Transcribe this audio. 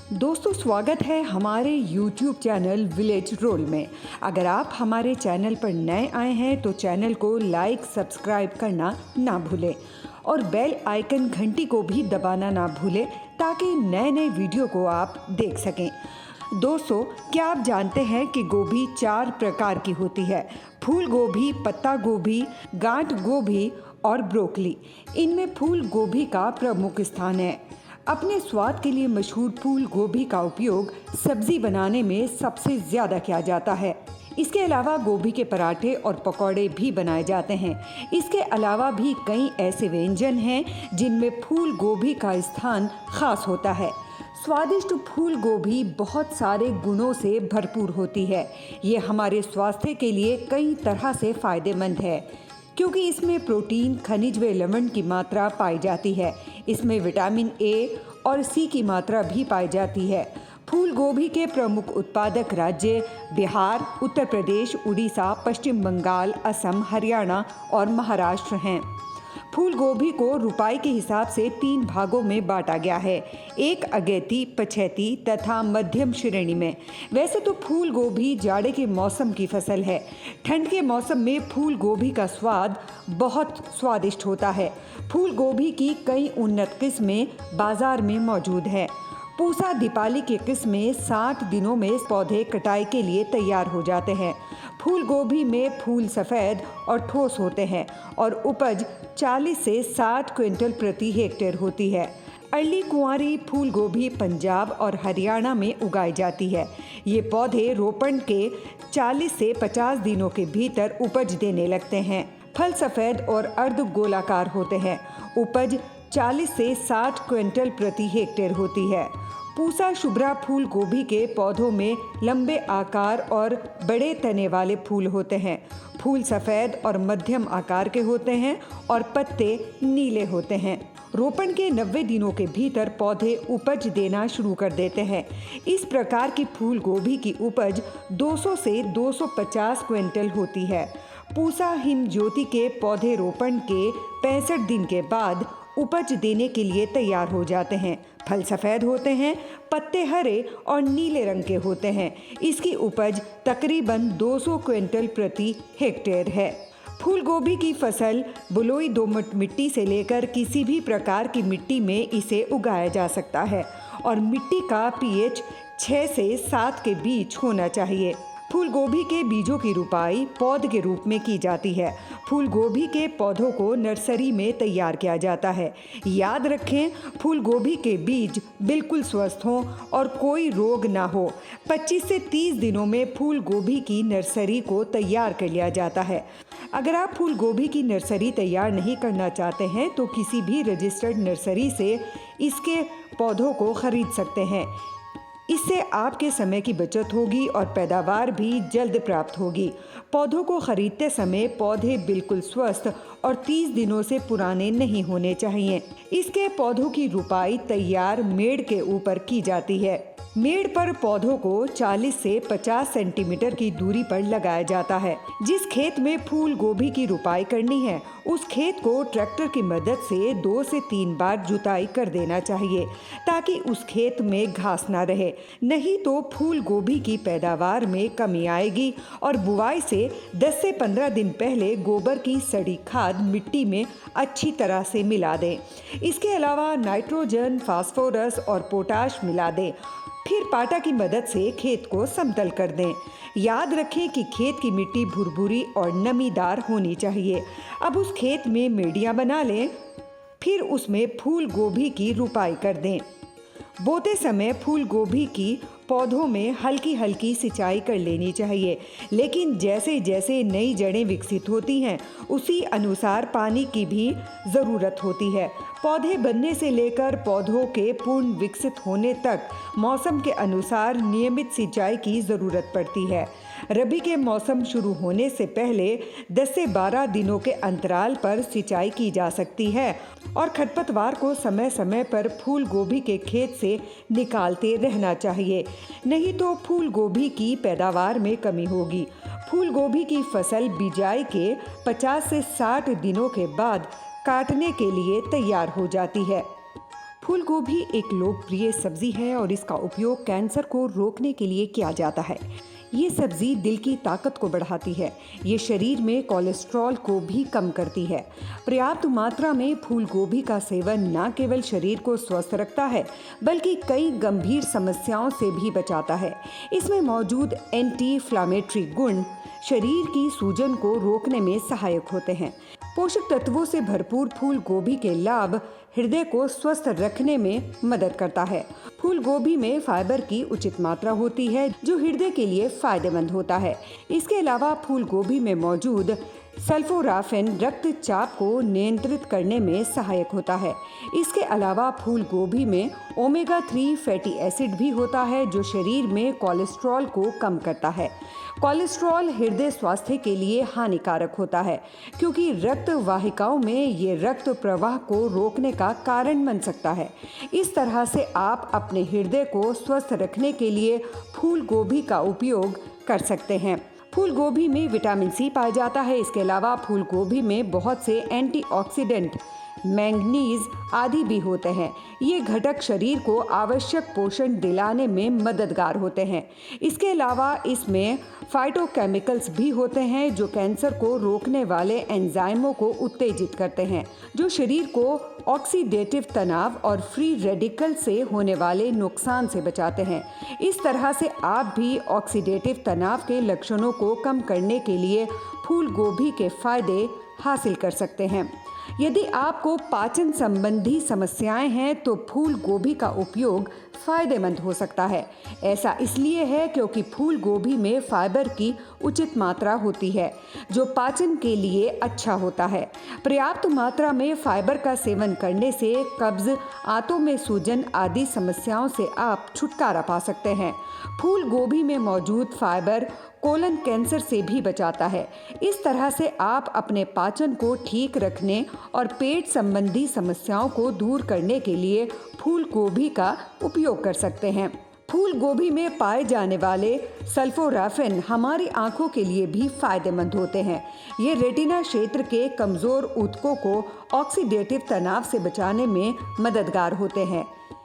दोस्तों, स्वागत है हमारे YouTube चैनल विलेज रोल में। अगर आप हमारे चैनल पर नए आए हैं तो चैनल को लाइक सब्सक्राइब करना ना भूलें और बेल आइकन घंटी को भी दबाना ना भूलें ताकि नए नए वीडियो को आप देख सकें। दोस्तों, क्या आप जानते हैं कि गोभी 4 प्रकार की होती है? फूल गोभी, पत्ता गोभी, गांठ गोभी और ब्रोकली। इनमें फूल गोभी का प्रमुख स्थान है। अपने स्वाद के लिए मशहूर फूल गोभी का उपयोग सब्जी बनाने में सबसे ज़्यादा किया जाता है। इसके अलावा गोभी के पराठे और पकौड़े भी बनाए जाते हैं। इसके अलावा भी कई ऐसे व्यंजन हैं जिनमें फूल गोभी का स्थान खास होता है। स्वादिष्ट फूल गोभी बहुत सारे गुणों से भरपूर होती है। ये हमारे स्वास्थ्य के लिए कई तरह से फायदेमंद है क्योंकि इसमें प्रोटीन, खनिज व लवण की मात्रा पाई जाती है। इसमें विटामिन ए और सी की मात्रा भी पाई जाती है। फूल गोभी के प्रमुख उत्पादक राज्य बिहार, उत्तर प्रदेश, उड़ीसा, पश्चिम बंगाल, असम, हरियाणा और महाराष्ट्र हैं। फूल गोभी को रुपाई के हिसाब से 3 भागों में बांटा गया है, एक अगेती, पछेती तथा मध्यम श्रेणी में। वैसे तो फूल गोभी जाड़े के मौसम की फसल है। ठंड के मौसम में फूल गोभी का स्वाद बहुत स्वादिष्ट होता है। फूल गोभी की कई उन्नत किस्में बाजार में मौजूद है। पूसा दीपाली की किस्में 60 दिनों में पौधे कटाई के लिए तैयार हो जाते हैं। फूल गोभी में फूल सफ़ेद और ठोस होते हैं और उपज 40 से 60 क्विंटल प्रति हेक्टेयर होती है। अर्ली कुंवारी फूल गोभी पंजाब और हरियाणा में उगाई जाती है। ये पौधे रोपण के 40 से 50 दिनों के भीतर उपज देने लगते हैं। फल सफ़ेद और अर्ध गोलाकार होते हैं। उपज 40 से 60 क्विंटल प्रति हेक्टेयर होती है। पूसा शुभ्रा फूल गोभी के पौधों में लंबे आकार और बड़े तने वाले फूल होते हैं। फूल सफ़ेद और मध्यम आकार के होते हैं और पत्ते नीले होते हैं। रोपण के 90 दिनों के भीतर पौधे उपज देना शुरू कर देते हैं। इस प्रकार की फूल गोभी की उपज 200 से 250 क्विंटल होती है। पूसा हिम ज्योति के पौधे रोपण के 65 दिन के बाद उपज देने के लिए तैयार हो जाते हैं। फल सफ़ेद होते हैं, पत्ते हरे और नीले रंग के होते हैं। इसकी उपज तकरीबन 200 क्विंटल प्रति हेक्टेयर है। फूल गोभी की फसल बलुई दोमट मिट्टी से लेकर किसी भी प्रकार की मिट्टी में इसे उगाया जा सकता है और मिट्टी का पीएच 6 से 7 के बीच होना चाहिए। फूल गोभी के बीजों की रुपाई पौध के रूप में की जाती है। फूल गोभी के पौधों को नर्सरी में तैयार किया जाता है। याद रखें, फूल गोभी के बीज बिल्कुल स्वस्थ हों और कोई रोग ना हो। 25 से 30 दिनों में फूल गोभी की नर्सरी को तैयार कर लिया जाता है। अगर आप फूल गोभी की नर्सरी तैयार नहीं करना चाहते हैं तो किसी भी रजिस्टर्ड नर्सरी से इसके पौधों को खरीद सकते हैं। इससे आपके समय की बचत होगी और पैदावार भी जल्द प्राप्त होगी। पौधों को खरीदते समय पौधे बिल्कुल स्वस्थ और 30 दिनों से पुराने नहीं होने चाहिए। इसके पौधों की रुपाई तैयार मेड़ के ऊपर की जाती है। मेड़ पर पौधों को 40 से 50 सेंटीमीटर की दूरी पर लगाया जाता है। जिस खेत में फूल गोभी की रुपाई करनी है उस खेत को ट्रैक्टर की मदद से 2 से 3 बार जुताई कर देना चाहिए ताकि उस खेत में घास ना रहे। नहीं तो फूल गोभी की पैदावार में कमी आएगी। और बुआई से 10 से 15 दिन पहले गोबर की सड़ी खाद मिट्टी में अच्छी तरह से मिला दें। इसके अलावा नाइट्रोजन, फास्फोरस और पोटाश मिला दें। फिर पाटा की मदद से खेत को समतल कर दें। याद रखें कि खेत की मिट्टी भुरभुरी और नमीदार होनी चाहिए। अब उस खेत में मेड़ियाँ बना लें, फिर उसमें फूल गोभी की रुपाई कर दें। बोते समय फूल गोभी की पौधों में हल्की हल्की सिंचाई कर लेनी चाहिए, लेकिन जैसे जैसे नई जड़ें विकसित होती हैं उसी अनुसार पानी की भी ज़रूरत होती है। पौधे बनने से लेकर पौधों के पूर्ण विकसित होने तक मौसम के अनुसार नियमित सिंचाई की ज़रूरत पड़ती है। रबी के मौसम शुरू होने से पहले 10 से 12 दिनों के अंतराल पर सिंचाई की जा सकती है और खरपतवार को समय समय पर फूल गोभी के खेत से निकालते रहना चाहिए, नहीं तो फूल गोभी की पैदावार में कमी होगी। फूल गोभी की फसल बिजाई के 50 से 60 दिनों के बाद काटने के लिए तैयार हो जाती है। फूल गोभी एक लोकप्रिय सब्जी है और इसका उपयोग कैंसर को रोकने के लिए किया जाता है। ये सब्जी दिल की ताकत को बढ़ाती है। ये शरीर में कोलेस्ट्रॉल को भी कम करती है। पर्याप्त मात्रा में फूल गोभी का सेवन न केवल शरीर को स्वस्थ रखता है बल्कि कई गंभीर समस्याओं से भी बचाता है। इसमें मौजूद एंटी इन्फ्लेमेटरी गुण शरीर की सूजन को रोकने में सहायक होते हैं। पोषक तत्वों से भरपूर फूल गोभी के लाभ हृदय को स्वस्थ रखने में मदद करता है। फूल गोभी में फाइबर की उचित मात्रा होती है जो हृदय के लिए फायदेमंद होता है। इसके अलावा फूल गोभी में मौजूद सल्फोराफेन रक्तचाप को नियंत्रित करने में सहायक होता है। इसके अलावा फूल गोभी में ओमेगा 3 फैटी एसिड भी होता है जो शरीर में कोलेस्ट्रॉल को कम करता है। कोलेस्ट्रॉल हृदय स्वास्थ्य के लिए हानिकारक होता है क्योंकि रक्त वाहिकाओं में ये रक्त प्रवाह को रोकने का कारण बन सकता है। इस तरह से आप अपने हृदय को स्वस्थ रखने के लिए फूल गोभी का उपयोग कर सकते हैं। फूल गोभी में विटामिन सी पाया जाता है। इसके अलावा फूल गोभी में बहुत से एंटीऑक्सीडेंट, मैंगनीज आदि भी होते हैं। ये घटक शरीर को आवश्यक पोषण दिलाने में मददगार होते हैं। इसके अलावा इसमें फाइटोकेमिकल्स भी होते हैं जो कैंसर को रोकने वाले एंजाइमों को उत्तेजित करते हैं, जो शरीर को ऑक्सीडेटिव तनाव और फ्री रेडिकल से होने वाले नुकसान से बचाते हैं। इस तरह से आप भी ऑक्सीडेटिव तनाव के लक्षणों को कम करने के लिए फूल गोभी के फायदे हासिल कर सकते हैं। यदि आपको पाचन संबंधी समस्याएं हैं तो फूल गोभी का उपयोग फायदेमंद हो सकता है। ऐसा इसलिए है क्योंकि फूल गोभी में फाइबर की उचित मात्रा होती है जो पाचन के लिए अच्छा होता है। पर्याप्त मात्रा में फाइबर का सेवन करने से कब्ज, आंतों में सूजन आदि समस्याओं से आप छुटकारा पा सकते हैं। फूल गोभी में मौजूद फाइबर कोलन कैंसर से भी बचाता है। इस तरह से आप अपने पाचन को ठीक रखने और पेट संबंधी समस्याओं को दूर करने के लिए फूल गोभी का उपयोग कर सकते हैं। फूल गोभी में पाए जाने वाले सल्फोराफेन हमारी आंखों के लिए भी फायदेमंद होते हैं। ये रेटिना क्षेत्र के कमजोर ऊतकों को ऑक्सीडेटिव तनाव से बचाने में मददगार होते हैं।